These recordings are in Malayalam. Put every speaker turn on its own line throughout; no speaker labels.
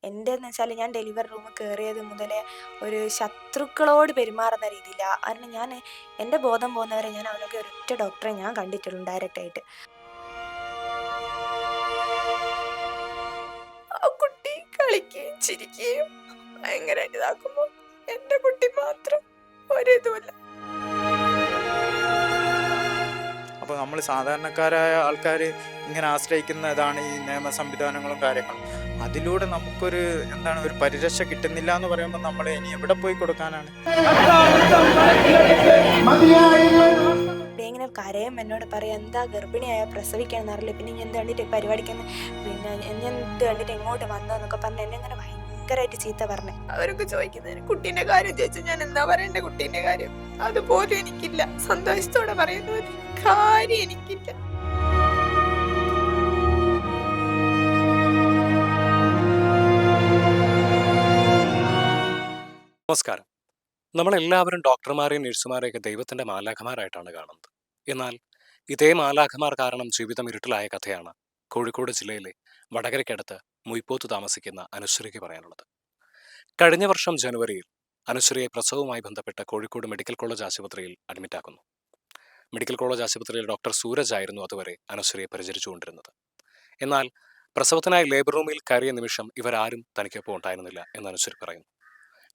എൻ്റെന്ന് വെച്ചാൽ ഞാൻ ഡെലിവറി റൂമിൽ കയറിയത് മുതലേ ഒരു ശത്രുക്കളോട് പെരുമാറുന്ന രീതിയിലാണ്. കാരണം ഞാൻ എൻ്റെ ബോധം പോകുന്നവരെ ഞാൻ അവരൊക്കെ ഒരൊറ്റ ഡോക്ടറെ ഞാൻ കണ്ടിട്ടുള്ളൂ ഡയറക്റ്റായിട്ട്. ആ കുട്ടി കളിക്കുകയും ചിരിക്കുകയും ഭയങ്കരമായിട്ട് ഇതാക്കുമ്പോൾ എൻ്റെ കുട്ടി മാത്രം ഒരിതുമില്ല.
അപ്പോൾ നമ്മൾ സാധാരണക്കാരായ ആൾക്കാർ ഇങ്ങനെ ആശ്രയിക്കുന്നതാണ് ഈ നിയമ സംവിധാനങ്ങളും കാര്യങ്ങളും. അതിലൂടെ നമുക്കൊരു ഒരു പരിരക്ഷ കിട്ടുന്നില്ല എന്ന് പറയുമ്പോൾ നമ്മൾ ഇനി എവിടെ പോയി കൊടുക്കാനാണ്?
ഇങ്ങനെ കരയും എന്നോട് പറയാം, എന്താ ഗർഭിണിയായ പ്രസവിക്കാന്ന് അറിയില്ല, പിന്നെ ഞാൻ എന്ത് കണ്ടിട്ട് പരിപാടിക്കുന്ന, പിന്നെ ഞാൻ എന്ത് കണ്ടിട്ട് എങ്ങോട്ട് വന്നോന്നൊക്കെ പറഞ്ഞ് എന്നെ അങ്ങനെ ഭയങ്കരമായിട്ട് ചീത്ത പറഞ്ഞു. അവരൊക്കെ ചോദിക്കുന്നതിന് കുട്ടീൻ്റെ കാര്യം ചോദിച്ചാൽ ഞാൻ എന്താ പറയണ്ടേ? കുട്ടീൻ്റെ കാര്യം അതുപോലും എനിക്കില്ല. സന്തോഷത്തോടെ പറയുന്ന ഒരു കാര്യം എനിക്കില്ല.
നമസ്കാരം. നമ്മളെല്ലാവരും ഡോക്ടർമാരെയും നഴ്സുമാരെയൊക്കെ ദൈവത്തിന്റെ മാലാഖമാരായിട്ടാണ് കാണുന്നത്. എന്നാൽ ഇതേ മാലാഖമാർ കാരണം ജീവിതം ഇരുട്ടിലായ കഥയാണ് കോഴിക്കോട് ജില്ലയിലെ വടകരയ്ക്കടുത്ത് മുയ്പോത്ത് താമസിക്കുന്ന അനുശ്രീക്ക് പറയാനുള്ളത്. കഴിഞ്ഞ വർഷം ജനുവരിയിൽ അനുശ്രീയെ പ്രസവവുമായി ബന്ധപ്പെട്ട് കോഴിക്കോട് മെഡിക്കൽ കോളേജ് ആശുപത്രിയിൽ അഡ്മിറ്റാക്കുന്നു. മെഡിക്കൽ കോളേജ് ആശുപത്രിയിൽ ഡോക്ടർ സൂരജ് ആയിരുന്നു അതുവരെ അനുശ്രീയെ പരിചരിച്ചുകൊണ്ടിരുന്നത്. എന്നാൽ പ്രസവത്തിനായി ലേബർ റൂമിൽ കയറിയ നിമിഷം ഇവരാരും തനിക്കൊപ്പം ഉണ്ടായിരുന്നില്ല എന്ന് അനുശ്രീ പറയുന്നു.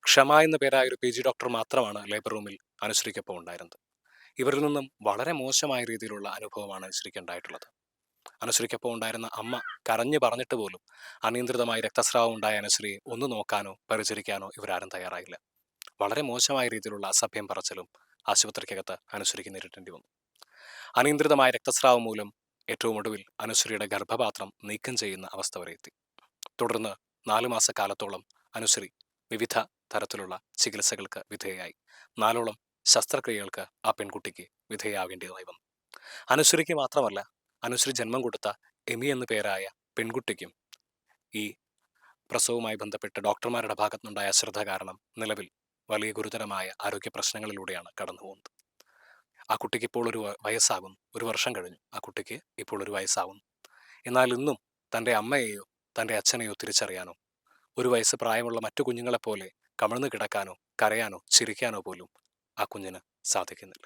ക്ഷമ എന്ന പേരായ ഒരു PG ഡോക്ടർ മാത്രമാണ് ലേബർ റൂമിൽ അനുശ്രീക്കൊപ്പം ഉണ്ടായിരുന്നത്. ഇവരിൽ നിന്നും വളരെ മോശമായ രീതിയിലുള്ള അനുഭവമാണ് അനുശ്രീക്ക് ഉണ്ടായിട്ടുള്ളത്. അനുശ്രീക്കൊപ്പം ഉണ്ടായിരുന്ന അമ്മ കരഞ്ഞു പറഞ്ഞിട്ട് പോലും അനിയന്ത്രിതമായി രക്തസ്രാവം ഉണ്ടായ അനുശ്രീയെ ഒന്ന് നോക്കാനോ പരിചരിക്കാനോ ഇവരാരും തയ്യാറായില്ല. വളരെ മോശമായ രീതിയിലുള്ള അസഭ്യം പറച്ചിലും ആശുപത്രിക്കകത്ത് അനുശ്രീക്ക് നേരിടേണ്ടി വന്നു. അനിയന്ത്രിതമായ രക്തസ്രാവം മൂലം ഏറ്റവും ഒടുവിൽ അനുശ്രീയുടെ ഗർഭപാത്രം നീക്കം ചെയ്യുന്ന അവസ്ഥ വരെ എത്തി. തുടർന്ന് 4 മാസക്കാലത്തോളം അനുശ്രീ വിവിധ തരത്തിലുള്ള ചികിത്സകൾക്ക് വിധേയയായി. 4ഓളം ശസ്ത്രക്രിയകൾക്ക് ആ പെൺകുട്ടിക്ക് വിധേയയാവേണ്ടതായി വന്നു. അനുശ്രീക്ക് മാത്രമല്ല, അനുശ്രീ ജന്മം കൊടുത്ത എമി എന്നു പേരായ പെൺകുട്ടിക്കും ഈ പ്രസവവുമായി ബന്ധപ്പെട്ട് ഡോക്ടർമാരുടെ ഭാഗത്തുനിന്നുണ്ടായ അശ്രദ്ധ കാരണം നിലവിൽ വലിയ ഗുരുതരമായ ആരോഗ്യ പ്രശ്നങ്ങളിലൂടെയാണ് കടന്നു പോകുന്നത്. ആ കുട്ടിക്ക് ഇപ്പോൾ ഒരു വയസ്സാകുന്നു. 1 വർഷം കഴിഞ്ഞു. ആ കുട്ടിക്ക് ഇപ്പോൾ 1 വയസ്സാകുന്നു. എന്നാൽ ഇന്നും തൻ്റെ അമ്മയെയോ തൻ്റെ അച്ഛനെയോ തിരിച്ചറിയാനോ 1 വയസ്സ് പ്രായമുള്ള മറ്റു കുഞ്ഞുങ്ങളെപ്പോലെ കമിഴ്ന്നു കിടക്കാനോ കരയാനോ ചിരിക്കാനോ പോലും ആ കുഞ്ഞിന് സാധിക്കുന്നില്ല.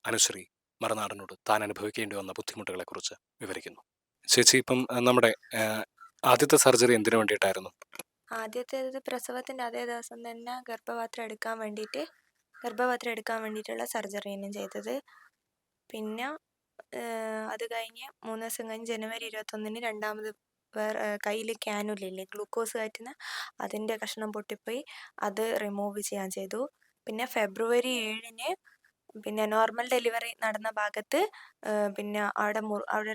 അനുശ്രീ മറുനാടനോട് താൻ അനുഭവിക്കേണ്ടി വന്ന ബുദ്ധിമുട്ടുകളെക്കുറിച്ച് വിവരിക്കുന്നു. ചേച്ചി, ഇപ്പം നമ്മുടെ ആദ്യത്തെ സർജറി എന്തിനു വേണ്ടിയിട്ടായിരുന്നു?
ആദ്യത്തേത് പ്രസവത്തിൻ്റെ അതേ ദിവസം തന്നെ ഗർഭപാത്രം എടുക്കാൻ വേണ്ടിയിട്ടുള്ള സർജറിയാണ് ചെയ്തത്. പിന്നെ അത് കഴിഞ്ഞ് 3 ദിവസം കഴിഞ്ഞ് ജനുവരി 21-ന് രണ്ടാമത് കയ്യിൽ ക്യാനുലില്ലേ, ഗ്ലൂക്കോസ് കയറ്റുന്ന, അതിൻ്റെ കഷ്ണം പൊട്ടിപ്പോയി. അത് റിമൂവ് ചെയ്യാൻ ചെയ്തു. പിന്നെ ഫെബ്രുവരി 7-ന് പിന്നെ നോർമൽ ഡെലിവറി നടന്ന ഭാഗത്ത് പിന്നെ അവിടെ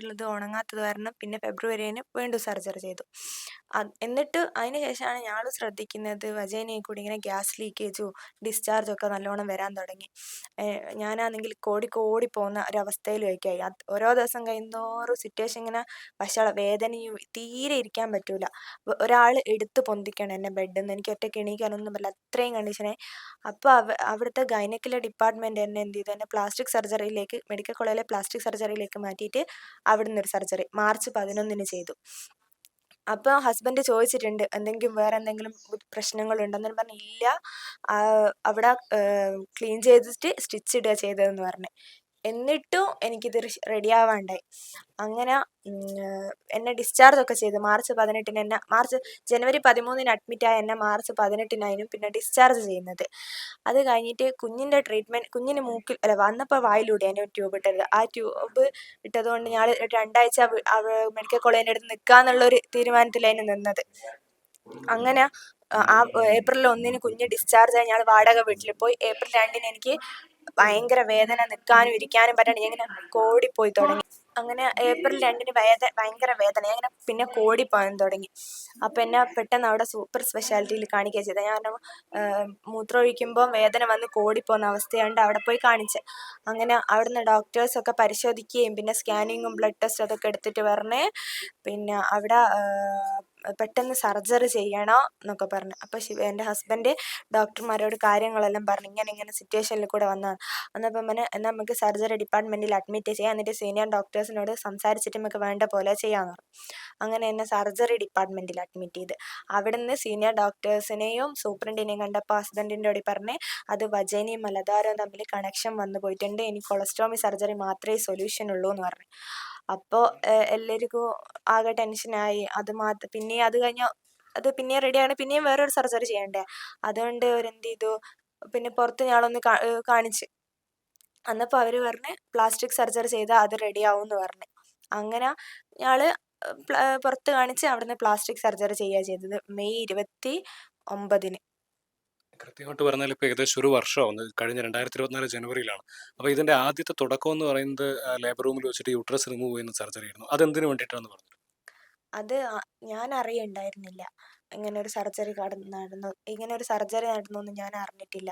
ഉള്ളത് ഉണങ്ങാത്തത് കാരണം പിന്നെ ഫെബ്രുവരിന് വീണ്ടും സർജറി ചെയ്തു. എന്നിട്ട് അതിന് ശേഷമാണ് ഞങ്ങൾ ശ്രദ്ധിക്കുന്നത് വജൈനയിൽ കൂടി ഇങ്ങനെ ഗ്യാസ് ലീക്കേജും ഡിസ്ചാർജൊക്കെ നല്ലോണം വരാൻ തുടങ്ങി. ഞാനാണെങ്കിൽ കോടി പോകുന്ന ഒരവസ്ഥയിലേക്കായി. ഓരോ ദിവസം കഴിയുന്തോറും സിറ്റുവേഷൻ ഇങ്ങനെ വഷള വേദനയും, തീരെ ഇരിക്കാൻ പറ്റൂല. ഒരാൾ എടുത്ത് പൊന്തിക്കണം എന്നെ ബെഡിൽ നിന്ന്. എനിക്ക് ഒറ്റയ്ക്ക് എണീക്കാനൊന്നും പറ്റില്ല, അത്രയും കണ്ടീഷനായി. അപ്പോൾ അവിടുത്തെ ഗൈനക്കിലെ ഡിപ്പാർട്ട്മെൻറ്റ് എന്നെ എന്ത് ചെയ്തു, എന്നെ പ്ലാസ്റ്റിക് സർജറിയിലേക്ക്, മെഡിക്കൽ കോളേജിലെ പ്ലാസ്റ്റിക് സർജറിയിലേക്ക് മാറ്റിയിട്ട് അവിടെ നിന്നൊരു സർജറി മാർച്ച് 11-ന് ചെയ്തു. അപ്പോൾ ഹസ്ബൻഡ് ചോദിച്ചിട്ടുണ്ട് വേറെ എന്തെങ്കിലും പ്രശ്നങ്ങളുണ്ടെന്നു പറഞ്ഞു. ഇല്ല, അവിടെ ക്ലീൻ ചെയ്തിട്ട് സ്റ്റിച്ച് ഇടുക ചെയ്തതെന്ന് പറഞ്ഞു. എന്നിട്ടും എനിക്കിത് റെഡിയാവാണ്ടായി. അങ്ങനെ എന്നെ ഡിസ്ചാർജൊക്കെ ചെയ്തു. മാർച്ച് 18-ന് ജനുവരി 13-ന് അഡ്മിറ്റായ എന്നെ മാർച്ച് 18-നായിരുന്നു പിന്നെ ഡിസ്ചാർജ് ചെയ്യുന്നത്. അത് കഴിഞ്ഞിട്ട് കുഞ്ഞിൻ്റെ ട്രീറ്റ്മെൻറ്റ്, കുഞ്ഞിന് വന്നപ്പോൾ വായിലൂടെ അതിൻ്റെ ട്യൂബ് ഇട്ടത്. ആ ട്യൂബ് ഇട്ടതുകൊണ്ട് ഞാൻ 2 ആഴ്ച മെഡിക്കൽ കോളേജിൻ്റെ അടുത്ത് നിൽക്കാന്നുള്ളൊരു തീരുമാനത്തിലായിരുന്നു നിന്നത്. അങ്ങനെ ഏപ്രിൽ 1-ന് കുഞ്ഞ് ഡിസ്ചാർജായി ഞങ്ങൾ വാടക വീട്ടിൽ പോയി. ഏപ്രിൽ 2-ന് എനിക്ക് ഭയങ്കര വേദന, നിൽക്കാനും ഇരിക്കാനും പറ്റാണ്ട് ഞാൻ ഇങ്ങനെ കോടിപ്പോയി തുടങ്ങി. അങ്ങനെ ഏപ്രിൽ 2-ന് ഭയങ്കര വേദന, അങ്ങനെ പിന്നെ കോടിപ്പോകാൻ തുടങ്ങി. അപ്പം എന്നെ പെട്ടെന്ന് അവിടെ സൂപ്പർ സ്പെഷ്യാലിറ്റിയിൽ കാണിക്കുക ചെയ്തത്. ഞാൻ മൂത്രമൊഴിക്കുമ്പോൾ വേദന വന്ന് കോടിപ്പോകുന്ന അവസ്ഥയുണ്ട്, അവിടെ പോയി കാണിച്ച്. അങ്ങനെ അവിടുന്ന് ഡോക്ടേഴ്സൊക്കെ പരിശോധിക്കുകയും പിന്നെ സ്കാനിങ്ങും ബ്ലഡ് ടെസ്റ്റ് അതൊക്കെ എടുത്തിട്ട് പറഞ്ഞ് പിന്നെ അവിടെ പെട്ടെന്ന് സർജറി ചെയ്യണം എന്നൊക്കെ പറഞ്ഞു. അപ്പോൾ എൻ്റെ ഹസ്ബൻഡ് ഡോക്ടർമാരോട് കാര്യങ്ങളെല്ലാം പറഞ്ഞു, ഇങ്ങനെ സിറ്റുവേഷനിൽ കൂടെ വന്നതാണ്. അന്നപ്പം പറഞ്ഞ് എന്നാൽ നമുക്ക് സർജറി ഡിപ്പാർട്ട്മെൻറ്റിൽ അഡ്മിറ്റ് ചെയ്യാം, എന്നിട്ട് സീനിയർ ഡോക്ടേഴ്സിനോട് സംസാരിച്ചിട്ട് നമുക്ക് വേണ്ട പോലെ ചെയ്യാമെന്ന് പറഞ്ഞു. അങ്ങനെ എന്നെ സർജറി ഡിപ്പാർട്ട്മെൻറ്റിൽ അഡ്മിറ്റ് ചെയ്ത് അവിടുന്ന് സീനിയർ ഡോക്ടേഴ്സിനെയും സൂപ്രണ്ടിനെയും കണ്ടപ്പോൾ ഹസ്ബൻഡിൻ്റെ കൂടി പറഞ്ഞ് അത് വജൈനയും മലദ്വാരവും തമ്മിൽ കണക്ഷൻ വന്നു പോയിട്ടുണ്ട്, ഇനി കൊളസ്ട്രോമി സർജറി മാത്രമേ സൊല്യൂഷൻ ഉള്ളൂ എന്ന് പറഞ്ഞു. അപ്പോൾ എല്ലാവർക്കും ആകെ ടെൻഷനായി. പിന്നെ അത് കഴിഞ്ഞ് അത് പിന്നെയും റെഡിയാണ്, പിന്നെയും വേറൊരു സർജറി ചെയ്യണ്ടേ. അതുകൊണ്ട് അവരെന്ത് ചെയ്തു, പിന്നെ പുറത്ത് ഞങ്ങളൊന്ന് കാണിച്ച്. അന്നപ്പോൾ അവർ പറഞ്ഞ് പ്ലാസ്റ്റിക് സർജറി ചെയ്താൽ അത് റെഡിയാവും എന്ന് പറഞ്ഞു. അങ്ങനെ ഞങ്ങൾ പുറത്ത് കാണിച്ച് അവിടുന്ന് പ്ലാസ്റ്റിക് സർജറി ചെയ്യുക ചെയ്തത് മെയ് 29-ന്.
കൃത്യമായിട്ട് പറഞ്ഞാൽ ഇപ്പോൾ ഏകദേശം ഒരു വർഷമാവുന്നു, കഴിഞ്ഞ 2024 ജനുവരിയിലാണ്. അപ്പോൾ ഇതിൻ്റെ ആദ്യത്തെ തുടക്കം എന്ന് പറയുന്നത് ലേബർ റൂമിൽ വെച്ചിട്ട് യൂട്രസ് റിമൂവ് ചെയ്യുന്ന സർജറി ആയിരുന്നു. അതെന്തിനു വേണ്ടിയിട്ടാണെന്ന് പറഞ്ഞു?
അത് ഞാൻ അറിയണ്ടായിരുന്നില്ല ഇങ്ങനെ ഒരു സർജറി നടന്നു എന്ന് ഞാൻ അറിഞ്ഞിട്ടില്ല.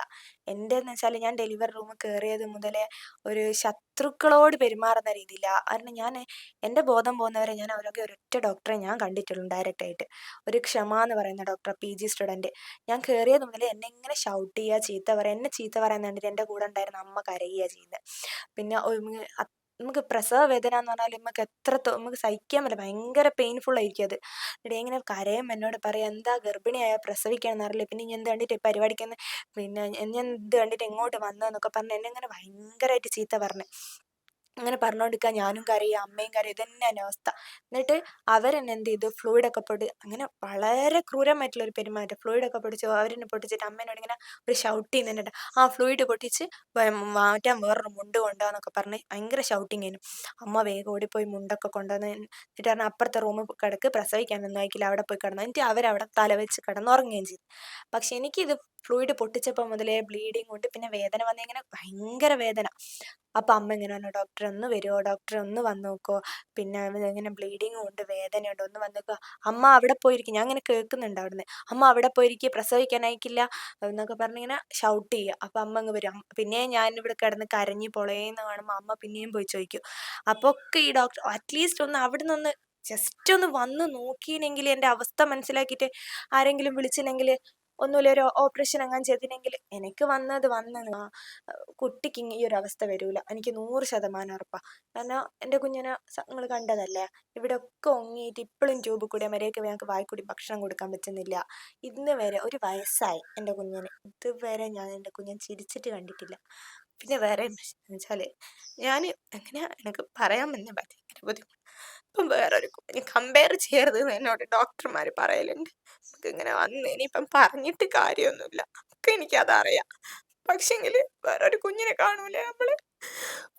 എൻ്റെന്ന് വെച്ചാൽ ഞാൻ ഡെലിവറി റൂമിൽ കയറിയത് മുതലേ ഒരു ശത്രുക്കളോട് പെരുമാറുന്ന രീതിയിലാണ്. കാരണം എൻ്റെ ബോധം പോകുന്നവരെ ഞാൻ അവരൊക്കെ ഒരൊറ്റ ഡോക്ടറെ ഞാൻ കണ്ടിട്ടുള്ളൂ ഡയറക്റ്റായിട്ട്. ഒരു ക്ഷമ എന്ന് പറയുന്ന ഡോക്ടർ, PG സ്റ്റുഡൻറ്റ്. ഞാൻ കയറിയത് മുതലേ എന്നെ ഇങ്ങനെ ഷൗട്ട് ചെയ്യുക, ചീത്ത പറയുക. എന്നെ ചീത്ത പറയാൻ കണ്ടിട്ട് എൻ്റെ കൂടെ ഉണ്ടായിരുന്ന അമ്മ കരയുക ചെയ്യുന്നത്. പിന്നെ നമുക്ക് പ്രസവ വേദന എന്ന് പറഞ്ഞാൽ നമുക്ക് സഹിക്കാൻ പറ്റില്ല, ഭയങ്കര പെയിൻഫുൾ ആയിരിക്കും അത്. എന്നിട്ട് ഇങ്ങനെ കരയും, എന്നോട് പറയാം എന്താ ഗർഭിണിയായ പ്രസവിക്കാന്ന് അറിയില്ല, പിന്നെ ഞാൻ എന്ത് കണ്ടിട്ട് പരിപാടിക്കുന്ന, പിന്നെ ഞാൻ ഇത് കണ്ടിട്ട് എങ്ങോട്ട് വന്നതെന്നൊക്കെ പറഞ്ഞ് എന്നെ ഇങ്ങനെ ഭയങ്കരമായിട്ട് ചീത്ത പറഞ്ഞു. അങ്ങനെ പറഞ്ഞുകൊണ്ടിരിക്കുക, ഞാനും കരയും, അമ്മയും കരയും, ഇതന്നെ എൻ്റെ അവസ്ഥ. എന്നിട്ട് അവരെന്നെ എന്ത് ചെയ്തു, ഫ്ലൂയിഡൊക്കെ അങ്ങനെ വളരെ ക്രൂരമായിട്ടുള്ളൊരു പെരുമാറ്റം. ഫ്ലൂയിഡൊക്കെ പൊട്ടിച്ചു, അവരെന്നെ പൊട്ടിച്ചിട്ട് അമ്മേനോട് ഇങ്ങനെ ഒരു ഷൗട്ട് ചെയ്യുന്നുണ്ട്, ആ ഫ്ലൂയിഡ് പൊട്ടിച്ച് മാറ്റാൻ വേറൊരു മുണ്ട് കൊണ്ടുവന്നൊക്കെ പറഞ്ഞ് ഭയങ്കര ഷൗട്ടിങ് ആയിരുന്നു. അമ്മ വേഗം ഓടിപ്പോയി മുണ്ടൊക്കെ കൊണ്ടുവന്ന്, എന്നിട്ട് പറഞ്ഞാൽ അപ്പുറത്തെ റൂമിൽ കിടക്ക്, പ്രസവിക്കാനൊന്നും ആയിക്കില്ല, അവിടെ പോയി കിടന്നു. എന്നിട്ട് അവരവിടെ തലവെച്ച് കിടന്നുറങ്ങുകയും ചെയ്തു. പക്ഷെ എനിക്കിത് ഫ്ലൂയിഡ് പൊട്ടിച്ചപ്പോൾ മുതലേ ബ്ലീഡിങ് കൊണ്ട് പിന്നെ വേദന വന്നിങ്ങനെ ഭയങ്കര വേദന. അപ്പം അമ്മ ഇങ്ങനെ പറഞ്ഞു, ഡോക്ടർ ഒന്ന് വരുമോ, ഡോക്ടർ ഒന്ന് വന്ന് നോക്കുമോ, പിന്നെ ഇങ്ങനെ ബ്ലീഡിങ് ഉണ്ട്, വേദനയുണ്ട്, ഒന്ന് വന്ന് നോക്കുക. അമ്മ അവിടെ പോയിരിക്കും, ഞാൻ ഇങ്ങനെ കേൾക്കുന്നുണ്ട് അവിടുന്ന്, അമ്മ അവിടെ പോയിരിക്കുക, പ്രസവിക്കാനായിക്കില്ല എന്നൊക്കെ പറഞ്ഞിങ്ങനെ ഷൗട്ട് ചെയ്യുക. അപ്പം അമ്മ അങ്ങ് വരും. പിന്നെ ഞാൻ ഇവിടെ കിടന്ന് കരഞ്ഞ് പൊളയെന്ന് കാണുമ്പോൾ അമ്മ പിന്നെയും പോയി ചോദിക്കും. അപ്പോൾ ഒക്കെ ഈ ഡോക്ടർ അറ്റ്ലീസ്റ്റ് ഒന്ന് അവിടെ നിന്ന് ജസ്റ്റ് ഒന്ന് വന്ന് നോക്കിയില്ലെങ്കിൽ, എൻ്റെ അവസ്ഥ മനസ്സിലാക്കിയിട്ട് ആരെങ്കിലും വിളിച്ചില്ലെങ്കിൽ, ഒന്നുമില്ല ഒരു ഓപ്പറേഷൻ അങ്ങനെ ചെയ്തില്ലെങ്കിൽ, എനിക്ക് വന്നത് കുട്ടിക്ക് ഈ ഒരു അവസ്ഥ വരില്ല, എനിക്ക് 100% ഉറപ്പാണ്. കാരണം എൻ്റെ കുഞ്ഞിനെ നിങ്ങൾ കണ്ടതല്ലേ, ഇവിടെ ഒക്കെ ഒങ്ങിയിട്ട് ഇപ്പോഴും ട്യൂബ് കൂടെ മര്യാദയ്ക്ക് ഞങ്ങൾക്ക് വായിക്കൂടി ഭക്ഷണം കൊടുക്കാൻ പറ്റുന്നില്ല. ഇന്ന് വരെ ഒരു വയസ്സായി എൻ്റെ കുഞ്ഞിന്, ഇതുവരെ ഞാൻ എൻ്റെ കുഞ്ഞിനെ ചിരിച്ചിട്ട് കണ്ടിട്ടില്ല. പിന്നെ വേറെ എന്ന് വെച്ചാൽ ഞാൻ എങ്ങനെയാ എനിക്ക് പറയാൻ തന്നെ ഭയങ്കര ബുദ്ധിമുട്ട്. ഇപ്പം വേറൊരു കുഞ്ഞിനെ കമ്പയർ ചെയ്യരുത് എന്ന് എന്നോട് ഡോക്ടർമാർ പറയലുണ്ട്. നമുക്ക് ഇങ്ങനെ വന്ന് ഇനിയിപ്പം പറഞ്ഞിട്ട് കാര്യമൊന്നുമില്ല, ഒക്കെ എനിക്കതറിയാം. പക്ഷെങ്കിൽ വേറൊരു കുഞ്ഞിനെ കാണൂലേ നമ്മള്,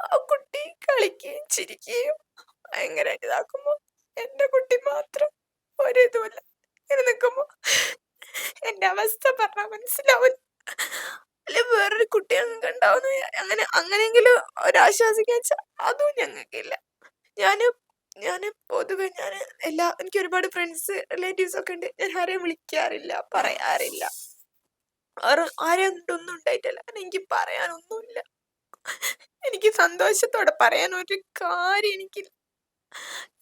ആ കുട്ടി കളിക്കുകയും ചിരിക്കുകയും ഭയങ്കരമായിട്ട് ഇതാക്കുമ്പോൾ എൻ്റെ കുട്ടി മാത്രം ഒരിതുമില്ല ഇങ്ങനെ നിൽക്കുമ്പോൾ എൻ്റെ അവസ്ഥ പറഞ്ഞാൽ മനസ്സിലാവില്ല. അല്ലെ വേറൊരു കുട്ടി ഞങ്ങൾക്ക് ഉണ്ടാവുന്ന അങ്ങനെയെങ്കിലും ഒരാശ്വാസിക്കാൻ വെച്ചാൽ അതും ഞങ്ങൾക്കില്ല. ഞാൻ പൊതുവെ എനിക്ക് ഒരുപാട് ഫ്രണ്ട്സ് റിലേറ്റീവ്സ് ഒക്കെ ഉണ്ട്. ഞാൻ ആരെയും വിളിക്കാറില്ല, പറയാറില്ല, ആരെയും കൊണ്ടൊന്നും ഉണ്ടായിട്ടില്ല. കാരണം എനിക്ക് പറയാനൊന്നുമില്ല. എനിക്ക് സന്തോഷത്തോടെ പറയാൻ ഒരു കാര്യം എനിക്കില്ല.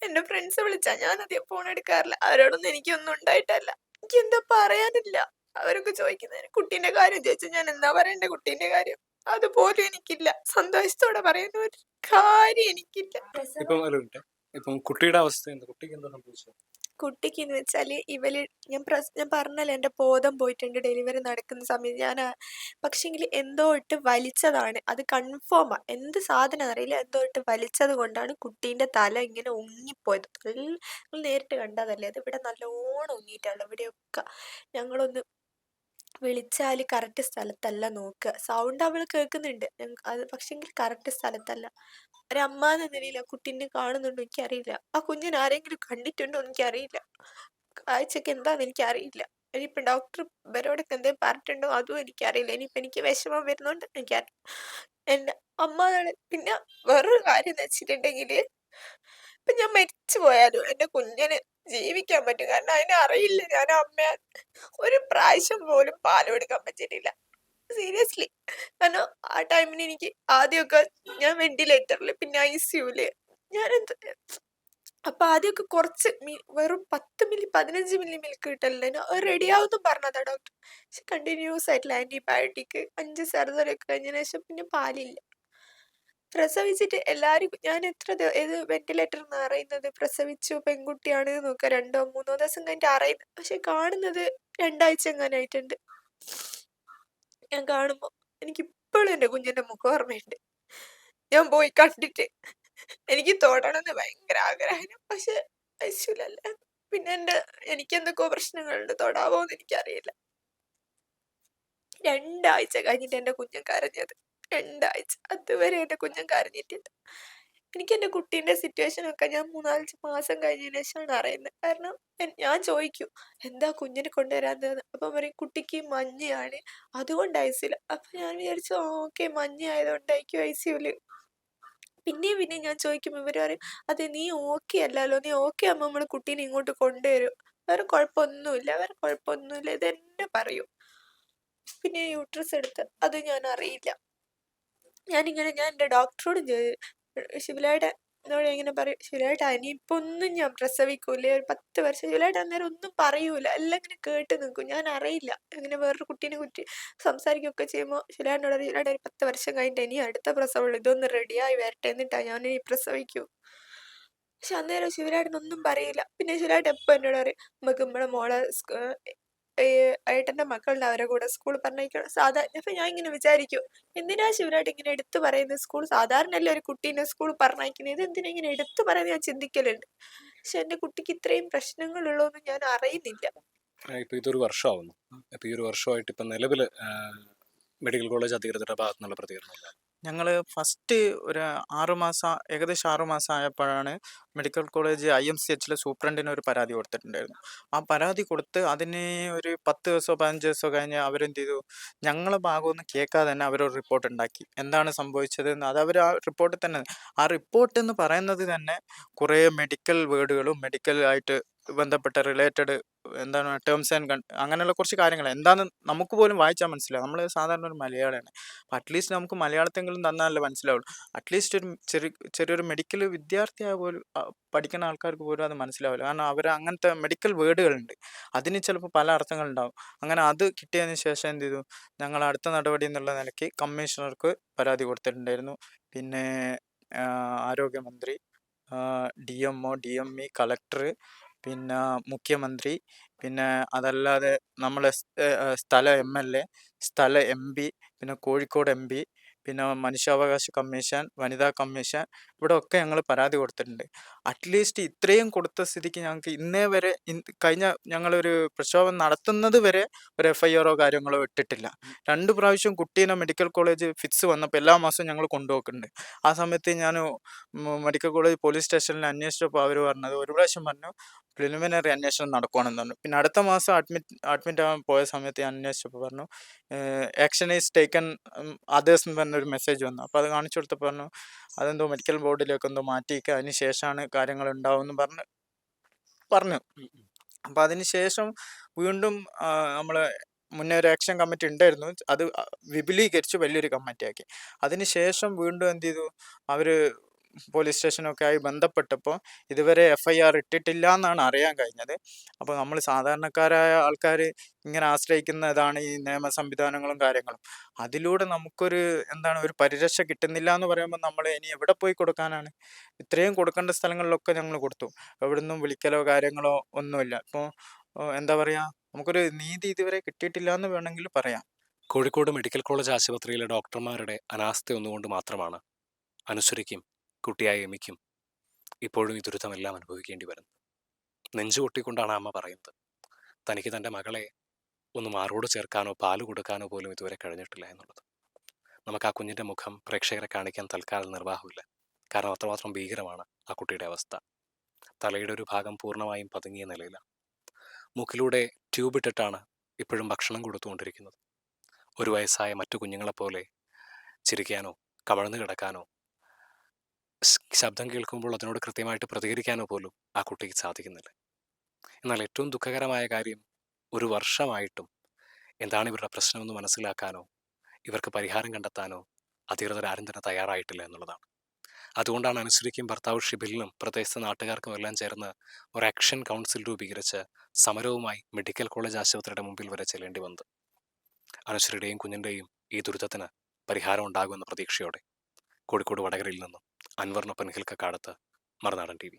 എൻ്റെ ഫ്രണ്ട്സ് വിളിച്ചാൽ ഞാനധികം ഫോൺ എടുക്കാറില്ല. അവരോടൊന്നും എനിക്കൊന്നും ഉണ്ടായിട്ടല്ല, എനിക്ക് എന്താ പറയാനില്ല. അവരൊക്കെ ചോദിക്കുന്നതിന് കുട്ടീൻ്റെ കാര്യം ചോദിച്ചാൽ ഞാൻ എന്താ പറയണ്ടേ, കുട്ടീൻ്റെ കാര്യം അതുപോലും എനിക്കില്ല. സന്തോഷത്തോടെ പറയാൻ ഒരു കാര്യം എനിക്കില്ല.
ഇപ്പം കുട്ടിയുടെ അവസ്ഥ എന്താ? കുട്ടിക്ക് എന്താ സംഭവിച്ചത്?
കുട്ടിക്ക് എന്ന് വെച്ചാൽ ഞാൻ പറഞ്ഞല്ലോ, എൻ്റെ ബോധം പോയിട്ടുണ്ട് ഡെലിവറി നടക്കുന്ന സമയത്ത്. പക്ഷെങ്കിൽ എന്തോ ഇട്ട് വലിച്ചതാണ്, അത് കൺഫേമാണ്. എന്ത് സാധനം അറിയില്ല, എന്തോ ഇട്ട് വലിച്ചത് കൊണ്ടാണ് കുട്ടീൻ്റെ തല ഇങ്ങനെ ഒങ്ങിപ്പോയത്. നിങ്ങൾ നേരിട്ട് കണ്ടതല്ലേ, അത് ഇവിടെ നല്ലോണം ഒങ്ങിയിട്ടാണ് ഇവിടെയൊക്കെ. ഞങ്ങളൊന്ന് വിളിച്ചാൽ കറക്റ്റ് സ്ഥലത്തല്ല നോക്കുക. സൗണ്ട് അവൾ കേൾക്കുന്നുണ്ട്, അത് പക്ഷെങ്കിൽ കറക്റ്റ് സ്ഥലത്തല്ല. ഒരമ്മ എന്ന നിലയിൽ ആ കുട്ടീനെ കാണുന്നുണ്ടോ എനിക്കറിയില്ല, ആ കുഞ്ഞിനെ ആരെങ്കിലും കണ്ടിട്ടുണ്ടോ എനിക്കറിയില്ല, കാഴ്ചക്ക് എന്താണെന്ന് എനിക്കറിയില്ല. ഇനിയിപ്പം ഡോക്ടർ ഇവരോടൊക്കെ എന്തെങ്കിലും പറഞ്ഞിട്ടുണ്ടോ അതും എനിക്കറിയില്ല. ഇനിയിപ്പോൾ എനിക്ക് വിഷമം വരുന്നുണ്ട് എനിക്കറിയാം, എൻ്റെ അമ്മ. പിന്നെ വേറൊരു കാര്യം എന്ന് വെച്ചിട്ടുണ്ടെങ്കിൽ, ഇപ്പം ഞാൻ മരിച്ചു പോയാലും എൻ്റെ കുഞ്ഞിന് ജീവിക്കാൻ പറ്റും. കാരണം അതിനറിയില്ല ഞാൻ അമ്മയാണ്. ഒരു പ്രാവശ്യം പോലും പാല് കൊടുക്കാൻ പറ്റിയിട്ടില്ല, സീരിയസ്ലി. കാരണം ആ ടൈമിന് എനിക്ക് ആദ്യമൊക്കെ ഞാൻ വെന്റിലേറ്ററിൽ, പിന്നെ ICUല്, ഞാനെന്ത് അപ്പൊ ആദ്യമൊക്കെ കുറച്ച് വെറും 10 മില്ലി 15 മില്ലി മിൽക്ക് കിട്ടലുണ്ടായിരുന്നു. അത് റെഡിയാവുമെന്നും പറഞ്ഞതാ ഡോക്ടർ. പക്ഷെ കണ്ടിന്യൂസ് ആയിട്ടുള്ള ആന്റിബയോട്ടിക് 5 സർജറി ഒക്കെ കഴിഞ്ഞതിന് ശേഷം പിന്നെ പാലില്ല. പ്രസവിച്ചിട്ട് എല്ലാരും ഞാൻ എത്ര ഏത് വെന്റിലേറ്ററിൽ നിന്ന് അറിയുന്നത് പ്രസവിച്ചു പെൺകുട്ടിയാണ് നോക്കുക 2-3 ദിവസം കഴിഞ്ഞിട്ട് അറിയുന്നത്. പക്ഷെ കാണുന്നത് 2 ആഴ്ച എങ്ങാനായിട്ടുണ്ട്. ഞാൻ കാണുമ്പോ എനിക്ക് ഇപ്പോഴും എന്റെ കുഞ്ഞിന്റെ മുഖം ഓർമ്മയുണ്ട്. ഞാൻ പോയി കണ്ടിട്ട് എനിക്ക് തൊടണമെന്ന് ഭയങ്കര ആഗ്രഹം. പക്ഷെ ഐസിയുലല്ലേ. പിന്നെ എനിക്ക് എന്തൊക്കെയോ പ്രശ്നങ്ങളുണ്ട്. തൊടാവോന്ന് എനിക്കറിയില്ല. 2 ആഴ്ച കഴിഞ്ഞിട്ട് എന്റെ കുഞ്ഞൻ കരഞ്ഞത്. 2 ആഴ്ച. അതുവരെ എന്റെ കുഞ്ഞൻ കരഞ്ഞിട്ടില്ല. എനിക്ക് എന്റെ കുട്ടീന്റെ സിറ്റുവേഷൻ ഒക്കെ ഞാൻ 3-4 മാസം കഴിഞ്ഞതിന് ശേഷമാണ് അറിയുന്നത്. കാരണം ഞാൻ ചോദിക്കും എന്താ കുഞ്ഞിനെ കൊണ്ടുവരാത്തതെന്ന്. അപ്പം പറയും കുട്ടിക്ക് മഞ്ഞയാണ് അതുകൊണ്ട് ഐസിയുല്. അപ്പൊ ഞാൻ വിചാരിച്ചു ഓക്കെ മഞ്ഞ ആയതുകൊണ്ടായിരിക്കും ഐസിയുല്. പിന്നെയും ഞാൻ ചോദിക്കും ഇവര് പറയും അതെ നീ ഓക്കെ അല്ലല്ലോ, നീ ഓക്കെ ആകുമ്പോ നമ്മള് കുട്ടീനെ ഇങ്ങോട്ട് കൊണ്ടുവരും, വേറെ കുഴപ്പമൊന്നുമില്ല ഇതെന്നെ പറയും. പിന്നെ യൂട്രസ് എടുത്ത് അത് ഞാൻ അറിയില്ല. ഞാൻ എന്റെ ഡോക്ടറോട് ശിവലായിട്ട് ഇങ്ങനെ പറയും ശിവലായിട്ട് ഇനിയിപ്പോ ഒന്നും ഞാൻ പ്രസവിക്കൂലേ, ഒരു 10 വർഷം. ശിവലായിട്ട് അന്നേരം ഒന്നും പറയൂല, എല്ലാം ഇങ്ങനെ കേട്ട് നിൽക്കും. ഞാൻ അറിയില്ല ഇങ്ങനെ വേറൊരു കുട്ടീനെ കുറ്റി സംസാരിക്കുകയൊക്കെ ചെയ്യുമ്പോൾ ശിവലായിട്ടോട് പറയും ശിവലായിട്ട് ഒരു 10 വർഷം കഴിഞ്ഞിട്ട് ഇനി അടുത്ത പ്രസവമുള്ളൂ, ഇതൊന്ന് റെഡിയായി വരട്ടെ എന്നിട്ടാ ഞാൻ ഇനി പ്രസവിക്കൂ. പക്ഷെ അന്നേരം ശിവലായിട്ടൊന്നും പറയില്ല. പിന്നെ ശിവലായിട്ട് എപ്പോൾ എന്നോട് പറയും നമുക്ക് നമ്മളെ മോളെ ഏട്ടന്റെ മക്കളുടെ അവരെ കൂടെ സ്കൂൾ പറഞ്ഞയക്കണം സാധാരണ. അപ്പൊ ഞാൻ ഇങ്ങനെ വിചാരിക്കും എന്തിനാ ശിവരായിട്ട് ഇങ്ങനെ എടുത്തു പറയുന്നത്, സ്കൂൾ സാധാരണ അല്ലേ ഒരു കുട്ടീനെ സ്കൂൾ പറഞ്ഞയക്കുന്നത്, ഇത് എന്തിനാ ഇങ്ങനെ എടുത്തു പറയുന്നത് ഞാൻ ചിന്തിക്കലുണ്ട്. പക്ഷെ എന്റെ കുട്ടിക്ക് ഇത്രയും പ്രശ്നങ്ങളുള്ളൂന്ന് ഞാൻ അറിയുന്നില്ല.
ഇപ്പൊ ഇതൊരു വർഷമാവുന്നു. അപ്പൊ ഈ ഒരു വർഷമായിട്ട് ഇപ്പൊ നിലവില് മെഡിക്കൽ കോളേജ് അധികൃതരുടെ ഭാഗത്തു നിന്നുള്ള പ്രതികരണം എന്താണ്?
ഞങ്ങൾ ഫസ്റ്റ് ഒരു 6 മാസം ഏകദേശം 6 മാസം ആയപ്പോഴാണ് മെഡിക്കൽ കോളേജ് IMCHലെ സൂപ്രണ്ടിന് ഒരു പരാതി കൊടുത്തിട്ടുണ്ടായിരുന്നു. ആ പരാതി കൊടുത്ത് അതിന് ഒരു 10 ദിവസമോ 15 ദിവസമോ കഴിഞ്ഞ് അവരെന്ത് ചെയ്തു, ഞങ്ങളെ ഭാഗമൊന്നും കേൾക്കാതെ തന്നെ അവരൊരു റിപ്പോർട്ട് ഉണ്ടാക്കി. എന്താണ് സംഭവിച്ചതെന്ന് അത് അവർ ആ റിപ്പോർട്ടിൽ തന്നെ, ആ റിപ്പോർട്ട് എന്ന് പറയുന്നത് തന്നെ കുറേ മെഡിക്കൽ വേർഡുകളും മെഡിക്കൽ ആയിട്ട് ബന്ധപ്പെട്ട റിലേറ്റഡ് എന്താണ് ടേംസ് ആൻഡ് അങ്ങനെയുള്ള കുറച്ച് കാര്യങ്ങൾ എന്താണെന്ന് നമുക്ക് പോലും വായിച്ചാൽ മനസ്സിലാവും. നമ്മൾ സാധാരണ ഒരു മലയാളിയാണ്. അപ്പോൾ അറ്റ്ലീസ്റ്റ് നമുക്ക് മലയാളത്തെങ്കിലും തന്നാലല്ലേ മനസ്സിലാവുള്ളൂ. അറ്റ്ലീസ്റ്റ് ഒരു ചെറിയൊരു മെഡിക്കൽ വിദ്യാർത്ഥിയായ പോലും പഠിക്കുന്ന ആൾക്കാർക്ക് പോലും അത് മനസ്സിലാവില്ല. കാരണം അവർ അങ്ങനത്തെ മെഡിക്കൽ വേർഡുകളുണ്ട്, അതിന് ചിലപ്പോൾ പല അർത്ഥങ്ങളുണ്ടാവും. അങ്ങനെ അത് കിട്ടിയതിന് ശേഷം എന്ത് ചെയ്തു, ഞങ്ങൾ അടുത്ത നടപടി എന്നുള്ള നിലയ്ക്ക് കമ്മീഷണർക്ക് പരാതി കൊടുത്തിട്ടുണ്ടായിരുന്നു. പിന്നെ ആരോഗ്യമന്ത്രി, DMO, DME, കളക്ടർ, പിന്നെ മുഖ്യമന്ത്രി, പിന്നെ അതല്ലാതെ നമ്മളെ സ്ഥല MLA, സ്ഥല MP, പിന്നെ കോഴിക്കോട് MP, പിന്നെ മനുഷ്യാവകാശ കമ്മീഷൻ, വനിതാ കമ്മീഷൻ, ഇവിടെ ഒക്കെ ഞങ്ങൾ പരാതി കൊടുത്തിട്ടുണ്ട്. അറ്റ്ലീസ്റ്റ് ഇത്രയും കൊടുത്ത സ്ഥിതിക്ക് ഞങ്ങൾക്ക് ഇന്നേ വരെ കഴിഞ്ഞ ഞങ്ങളൊരു പ്രക്ഷോഭം നടത്തുന്നത് വരെ ഒരു FIR കാര്യങ്ങളോ ഇട്ടിട്ടില്ല. 2 പ്രാവശ്യം കുട്ടീനെ മെഡിക്കൽ കോളേജ് ഫിക്സ് വന്നപ്പോൾ എല്ലാ മാസവും ഞങ്ങൾ കൊണ്ടുപോക്കുന്നുണ്ട്. ആ സമയത്ത് ഞാൻ മെഡിക്കൽ കോളേജ് പോലീസ് സ്റ്റേഷനിൽ അന്വേഷിച്ചപ്പോൾ അവർ പറഞ്ഞത്, ഒരു പ്രാവശ്യം പറഞ്ഞു പ്രിലിമിനറി അന്വേഷണം നടക്കുകയാണെന്ന് പറഞ്ഞു. പിന്നെ അടുത്ത മാസം അഡ്മിറ്റ് ആവാൻ പോയ സമയത്ത് ഞാൻ അന്വേഷിച്ചപ്പോൾ പറഞ്ഞു ആക്ഷൻ ഈസ് ടേക്കൺ അതേഴ്സ് എന്ന് പറഞ്ഞൊരു മെസ്സേജ് വന്നു. അപ്പോൾ അത് കാണിച്ചു കൊടുത്തപ്പോൾ പറഞ്ഞു അതെന്തോ മെഡിക്കൽ ബോർഡിലേക്ക് എന്തോ മാറ്റിയിക്കുക, അതിന് ശേഷമാണ് കാര്യങ്ങൾ ഉണ്ടാവുമെന്ന് പറഞ്ഞു. അപ്പോൾ അതിന് ശേഷം വീണ്ടും നമ്മൾ മുന്നേ ഒരു ആക്ഷൻ കമ്മിറ്റി ഉണ്ടായിരുന്നു, അത് വിപുലീകരിച്ച് വലിയൊരു കമ്മിറ്റിയാക്കി. അതിന് ശേഷം വീണ്ടും എന്ത് ചെയ്തു, അവർ പോലീസ് സ്റ്റേഷനൊക്കെ ആയി ബന്ധപ്പെട്ടപ്പോൾ ഇതുവരെ FIR ഇട്ടിട്ടില്ല എന്നാണ് അറിയാൻ കഴിഞ്ഞത്. അപ്പോൾ നമ്മൾ സാധാരണക്കാരായ ആൾക്കാർ ഇങ്ങനെ ആശ്രയിക്കുന്നതാണ് ഈ നിയമ സംവിധാനങ്ങളും കാര്യങ്ങളും. അതിലൂടെ നമുക്കൊരു എന്താണ് ഒരു പരിരക്ഷ കിട്ടുന്നില്ല എന്ന് പറയുമ്പോൾ നമ്മൾ ഇനി എവിടെ പോയി കൊടുക്കാനാണ്? ഇത്രയും കൊടുക്കേണ്ട സ്ഥലങ്ങളിലൊക്കെ ഞങ്ങൾ കൊടുത്തു. എവിടുന്നും വിളിക്കലോ കാര്യങ്ങളോ ഒന്നുമില്ല. ഇപ്പോൾ എന്താ പറയുക, നമുക്കൊരു നീതി ഇതുവരെ കിട്ടിയിട്ടില്ല എന്ന് വേണമെങ്കിൽ പറയാം.
കോഴിക്കോട് മെഡിക്കൽ കോളേജ് ആശുപത്രിയിലെ ഡോക്ടർമാരുടെ അനാസ്ഥ ഒന്നുകൊണ്ട് മാത്രമാണ് അനുശ്വരയ്ക്കും കുട്ടിയായ എമിക്കും ഇപ്പോഴും ഈ ദുരിതമെല്ലാം അനുഭവിക്കേണ്ടി വരുന്നത്. നെഞ്ചു പൊട്ടിക്കൊണ്ടാണ് അമ്മ പറയുന്നത്, തനിക്ക് തൻ്റെ മകളെ ഒന്ന് മാറോട് ചേർക്കാനോ പാല് കൊടുക്കാനോ പോലും ഇതുവരെ കഴിഞ്ഞിട്ടില്ല എന്നുള്ളത്. നമുക്ക് ആ കുഞ്ഞിൻ്റെ മുഖം പ്രേക്ഷകരെ കാണിക്കാൻ തൽക്കാലം നിർവാഹമില്ല. കാരണം അത്രമാത്രം ഭീകരമാണ് ആ കുട്ടിയുടെ അവസ്ഥ. തലയുടെ ഒരു ഭാഗം പൂർണ്ണമായും പതുങ്ങിയ നിലയിലാണ്. മൂക്കിലൂടെ ട്യൂബ് ഇട്ടിട്ടാണ് ഇപ്പോഴും ഭക്ഷണം കൊടുത്തുകൊണ്ടിരിക്കുന്നത്. 1 വയസ്സായ മറ്റു കുഞ്ഞുങ്ങളെപ്പോലെ ചിരിക്കാനോ കമഴ്ന്നു കിടക്കാനോ ശബ്ദം കേൾക്കുമ്പോൾ അതിനോട് കൃത്യമായിട്ട് പ്രതികരിക്കാനോ പോലും ആ കുട്ടിക്ക് സാധിക്കുന്നില്ല. എന്നാൽ ഏറ്റവും ദുഃഖകരമായ കാര്യം, 1 വർഷമായിട്ടും എന്താണ് ഇവരുടെ പ്രശ്നമെന്ന് മനസ്സിലാക്കാനോ ഇവർക്ക് പരിഹാരം കണ്ടെത്താനോ അധികൃതർ ആരും തന്നെ തയ്യാറായിട്ടില്ല എന്നുള്ളതാണ്. അതുകൊണ്ടാണ് അനുശ്രീക്കും ഭർത്താവ് ഷിബിലിനും പ്രദേശത്തെ നാട്ടുകാർക്കും എല്ലാം ചേർന്ന് ഒരു ആക്ഷൻ കൗൺസിൽ രൂപീകരിച്ച് സമരവുമായി മെഡിക്കൽ കോളേജ് ആശുപത്രിയുടെ മുമ്പിൽ വരെ ചെല്ലേണ്ടി വന്നത്. അനുശ്രീയുടെയും കുഞ്ഞിൻ്റെയും ഈ ദുരിതത്തിന് പരിഹാരം ഉണ്ടാകുമെന്ന പ്രതീക്ഷയോടെ കോഴിക്കോട് വടകരയിൽ നിന്നും അൻവറിനൊപ്പം നിഖിൽ കക്കാടത്ത്, മറുനാടൻ TV.